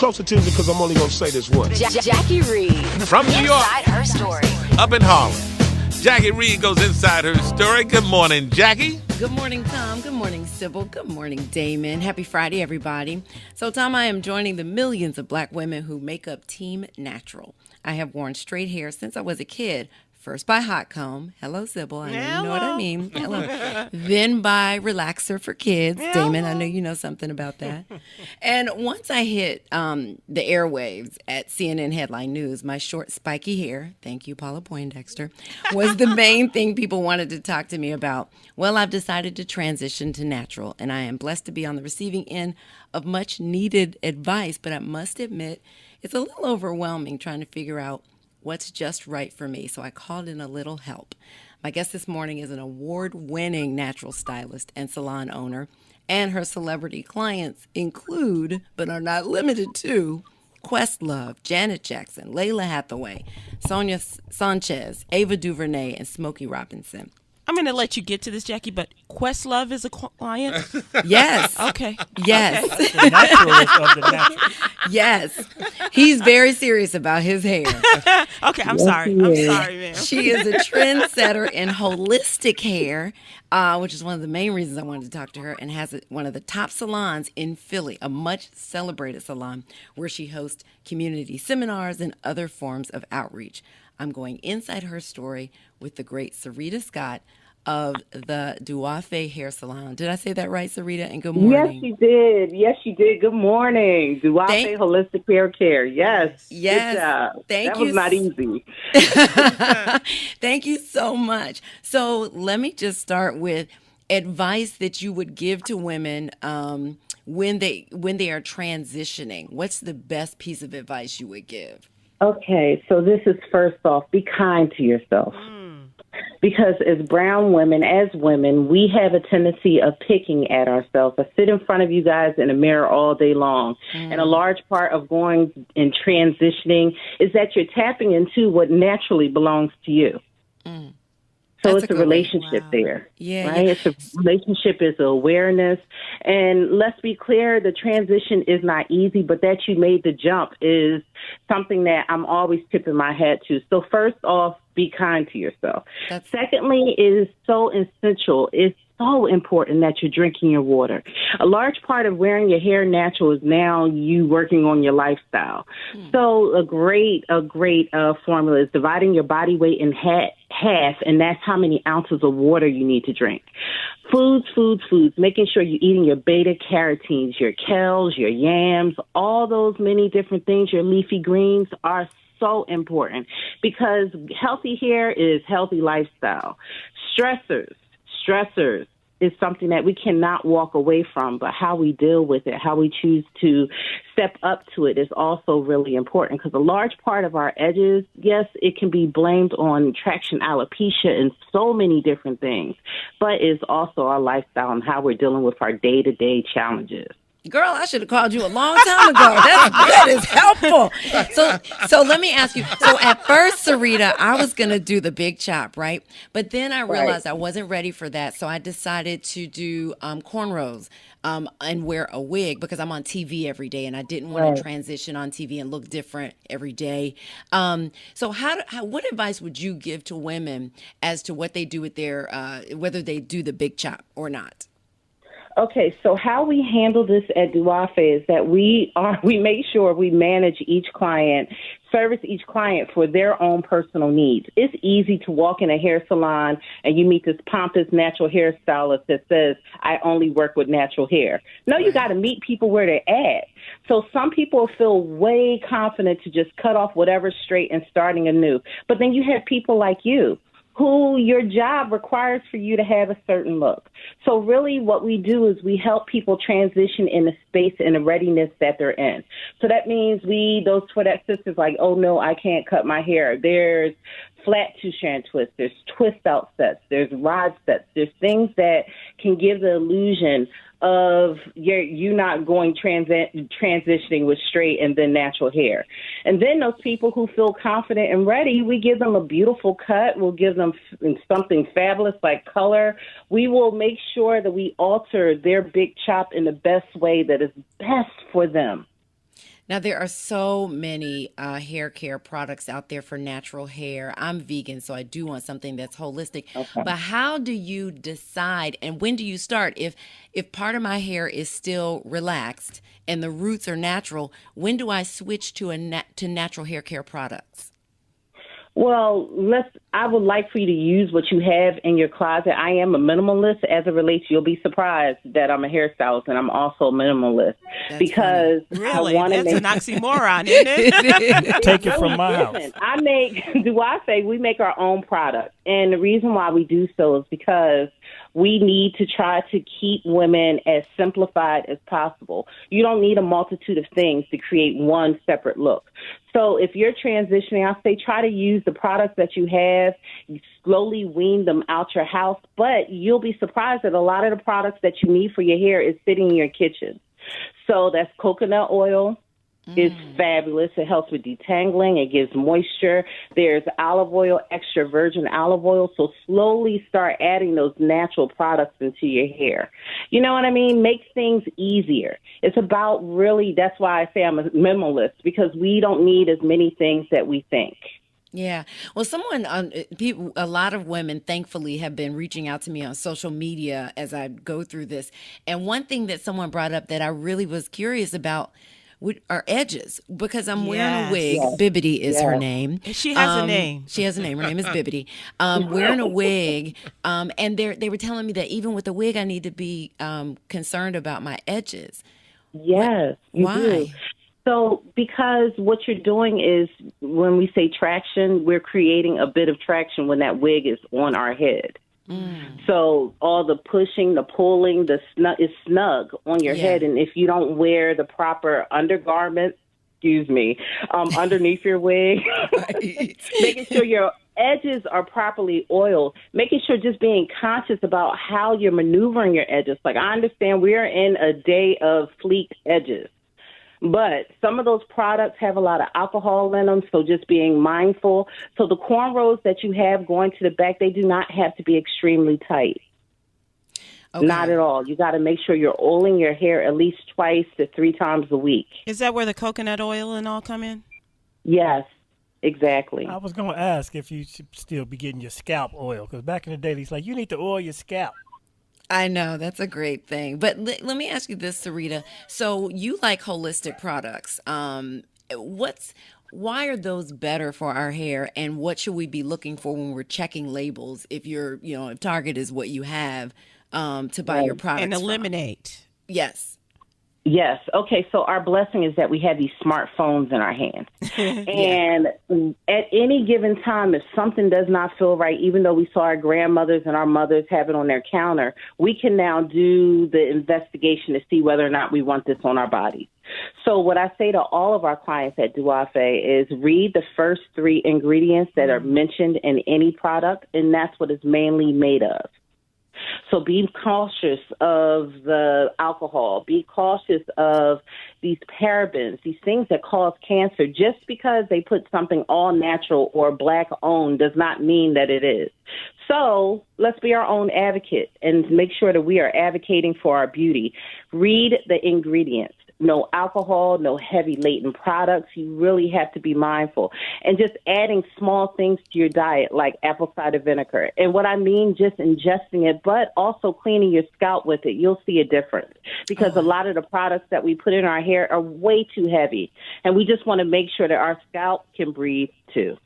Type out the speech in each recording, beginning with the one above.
close attention because I'm only going to say this once. Jackie Reed. From New York. Inside her story. Up in Harlem. Jackie Reed goes inside her story. Good morning, Jackie. Good morning, Tom. Good morning, Sybil. Good morning, Damon. Happy Friday, everybody. So, Tom, I am joining the millions of black women who make up Team Natural. I have worn straight hair since I was a kid. First by hot comb. Hello, Sybil. I know you know what I mean. Hello. Then by relaxer for kids. Hello. Damon, I know you know something about that. And once I hit the airwaves at CNN Headline News, my short, spiky hair, thank you, Paula Poindexter, was the main thing people wanted to talk to me about. Well, I've decided to transition to natural, and I am blessed to be on the receiving end of much needed advice, but I must admit, it's a little overwhelming trying to figure out what's just right for me. So I called in a little help. My guest this morning is an award-winning natural stylist and salon owner, and her celebrity clients include, but are not limited to, Questlove, Janet Jackson, Layla Hathaway, Sonia Sanchez, Ava DuVernay, and Smokey Robinson. I'm going to let you get to this, Jackie, but Questlove is a client? Yes. Okay. Yes. The naturalist of the natural. Yes. He's very serious about his hair. Okay, I'm sorry, man. She is a trendsetter in holistic hair, which is one of the main reasons I wanted to talk to her, and has one of the top salons in Philly, a much celebrated salon where she hosts community seminars and other forms of outreach. I'm going inside her story with the great Syreeta Scott of the Duafe Hair Salon. Did I say that right, Syreeta? And good morning. Yes, you did. Yes, you did. Good morning. Duafe Holistic Hair Care. Yes. Yes. Good job. Thank that you. was not easy. Thank you so much. So let me just start with advice that you would give to women when they are transitioning. What's the best piece of advice you would give? Okay, so this is first off, be kind to yourself. Because as brown women, as women, we have a tendency of picking at ourselves. I sit in front of you guys in a mirror all day long. And a large part of going and transitioning is that you're tapping into what naturally belongs to you. So That's it's a relationship there. Yeah, right? yeah. It's a relationship, is awareness. And let's be clear, the transition is not easy, but that you made the jump is something that I'm always tipping my hat to. So first off, be kind to yourself. Secondly, it is so essential. It's so important that you're drinking your water. A large part of wearing your hair natural is now you working on your lifestyle. So a great formula is dividing your body weight in half, and that's how many ounces of water you need to drink. Foods, making sure you're eating your beta carotenes, your kales, your yams, all those many different things, your leafy greens are so important because healthy hair is healthy lifestyle. Stressors is something that we cannot walk away from, but how we deal with it, how we choose to step up to it is also really important because a large part of our edges, yes, it can be blamed on traction alopecia and so many different things, but it's also our lifestyle and how we're dealing with our day-to-day challenges. Girl, I should have called you a long time ago. That is helpful. So let me ask you. So at first, Syreeta, I was going to do the big chop, right? But then I realized I wasn't ready for that. So I decided to do cornrows and wear a wig because I'm on TV every day and I didn't want to transition on TV and look different every day. So what advice would you give to women as to what they do with their, whether they do the big chop or not? Okay, so how we handle this at Duafe is that we make sure we manage service each client for their own personal needs. It's easy to walk in a hair salon and you meet this pompous natural hairstylist that says, I only work with natural hair. No, you got to meet people where they're at. So some people feel way confident to just cut off whatever's straight and starting anew. But then you have people like you who your job requires for you to have a certain look. So really what we do is we help people transition in the space and the readiness that they're in. So that means those Tourette sisters like, oh no, I can't cut my hair. There's flat two-strand twists, there's twist out sets, there's rod sets, there's things that can give the illusion of you not going transitioning with straight and then natural hair. And then those people who feel confident and ready, we give them a beautiful cut. We'll give them something fabulous like color. We will make sure that we alter their big chop in the best way that is best for them. Now, there are so many hair care products out there for natural hair. I'm vegan, so I do want something that's holistic. Okay. But how do you decide and when do you start? If part of my hair is still relaxed and the roots are natural, when do I switch to to natural hair care products? Well, I would like for you to use what you have in your closet. I am a minimalist as it relates. You'll be surprised that I'm a hairstylist and I'm also a minimalist That's because Really? I want to That's make an oxymoron, isn't it? Take it from my house. Listen, I make Duafe. We make our own product, and the reason why we do so is because we need to try to keep women as simplified as possible. You don't need a multitude of things to create one separate look. So if you're transitioning, I say try to use the products that you have, slowly wean them out your house, but you'll be surprised that a lot of the products that you need for your hair is sitting in your kitchen. So that's coconut oil. It's fabulous. It helps with detangling. It gives moisture. There's olive oil, extra virgin olive oil. So slowly start adding those natural products into your hair. You know what I mean? Make things easier. It's about really, that's why I say I'm a minimalist, because we don't need as many things that we think. Yeah. Well, a lot of women, thankfully, have been reaching out to me on social media as I go through this. And one thing that someone brought up that I really was curious about are edges, because I'm wearing a wig. Yes. Bibbidi is her Yes. name. She has a name. She has a name. Her name is Bibbidi. Wearing a wig, and they were telling me that even with the wig, I need to be concerned about my edges. Yes, you Why? do. So because what you're doing is when we say traction, we're creating a bit of traction when that wig is on our head. So all the pushing, the pulling, is snug on your head. And if you don't wear the proper undergarments, underneath your wig, making sure your edges are properly oiled, making sure just being conscious about how you're maneuvering your edges. Like, I understand we're in a day of fleek edges, but some of those products have a lot of alcohol in them, so just being mindful. So the cornrows that you have going to the back, they do not have to be extremely tight. Okay. Not at all. You got to make sure you're oiling your hair at least 2 to 3 times a week. Is that where the coconut oil and all come in? Yes, exactly. I was going to ask if you should still be getting your scalp oil, because back in the day, he's like, you need to oil your scalp. I know, that's a great thing. But let me ask you this, Syreeta. So you like holistic products. Why are those better for our hair, and what should we be looking for when we're checking labels if if Target is what you have to buy your products And from? eliminate. Yes. Yes. Okay. So our blessing is that we have these smartphones in our hands. And at any given time, if something does not feel right, even though we saw our grandmothers and our mothers have it on their counter, we can now do the investigation to see whether or not we want this on our bodies. So what I say to all of our clients at Duafe is read the first 3 ingredients that are mentioned in any product, and that's what it's mainly made of. So be cautious of the alcohol. Be cautious of these parabens, these things that cause cancer. Just because they put something all natural or black owned does not mean that it is. So let's be our own advocate and make sure that we are advocating for our beauty. Read the ingredients. No alcohol, no heavy laden products. You really have to be mindful. And just adding small things to your diet like apple cider vinegar. And what I mean, just ingesting it, but also cleaning your scalp with it. You'll see a difference because a lot of the products that we put in our hair are way too heavy. And we just want to make sure that our scalp can breathe too.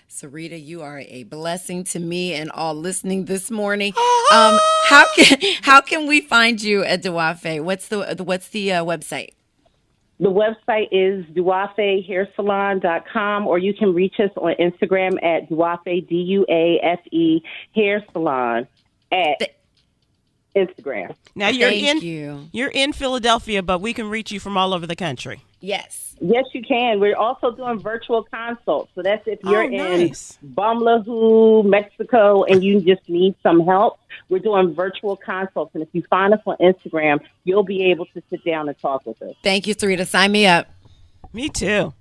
Syreeta, you are a blessing to me and all listening this morning. How can we find you at Duafe? What's the website? The website is duafehairsalon.com, or you can reach us on Instagram at Duafe, Duafe Hair Salon at Instagram. Now Thank you're in Philadelphia, but we can reach you from all over the country. Yes. Yes, you can. We're also doing virtual consults. So that's if you're nice. in Bamlahu, Mexico, and you just need some help. We're doing virtual consults. And if you find us on Instagram, you'll be able to sit down and talk with us. Thank you, Syreeta. Sign me up. Me too.